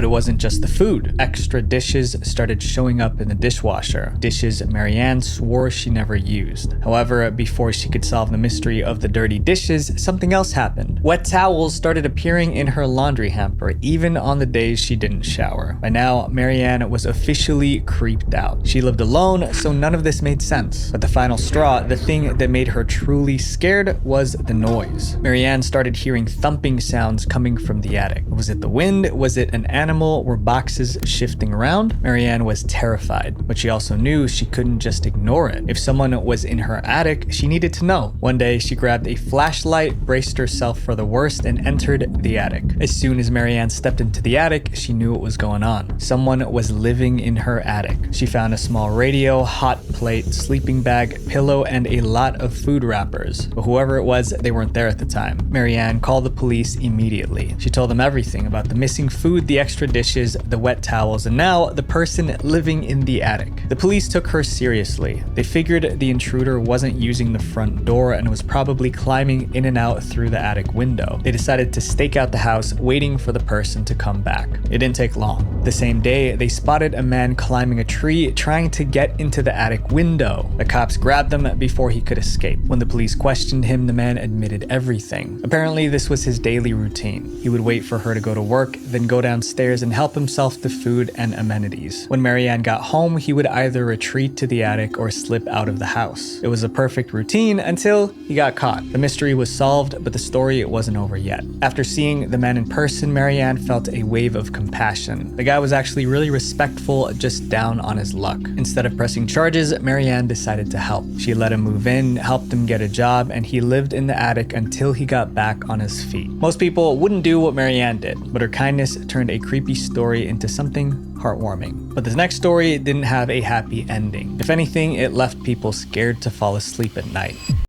But it wasn't just the food. Extra dishes started showing up in the dishwasher. Dishes Marianne swore she never used. However, before she could solve the mystery of the dirty dishes, something else happened. Wet towels started appearing in her laundry hamper, even on the days she didn't shower. By now, Marianne was officially creeped out. She lived alone, so none of this made sense. But the final straw, the thing that made her truly scared, was the noise. Marianne started hearing thumping sounds coming from the attic. Was it the wind? Was it an animal? Were boxes shifting around? Marianne was terrified, but she also knew she couldn't just ignore it. If someone was in her attic, she needed to know. One day, she grabbed a flashlight, braced herself for the worst, and entered the attic. As soon as Marianne stepped into the attic, she knew what was going on. Someone was living in her attic. She found a small radio, hot plate, sleeping bag, pillow, and a lot of food wrappers. But whoever it was, they weren't there at the time. Marianne called the police immediately. She told them everything about the missing food, the extra dishes, the wet towels, and now the person living in the attic. The police took her seriously. They figured the intruder wasn't using the front door and was probably climbing in and out through the attic window. They decided to stake out the house, waiting for the person to come back. It didn't take long. The same day, they spotted a man climbing a tree, trying to get into the attic window. The cops grabbed him before he could escape. When the police questioned him, the man admitted everything. Apparently, this was his daily routine. He would wait for her to go to work, then go downstairs and help himself to food and amenities. When Marianne got home, he would either retreat to the attic or slip out of the house. It was a perfect routine until he got caught. The mystery was solved, but the story wasn't over yet. After seeing the man in person, Marianne felt a wave of compassion. The guy was actually really respectful, just down on his luck. Instead of pressing charges, Marianne decided to help. She let him move in, helped him get a job, and he lived in the attic until he got back on his feet. Most people wouldn't do what Marianne did, but her kindness turned a creepy story into something heartwarming. But this next story didn't have a happy ending. If anything, it left people scared to fall asleep at night.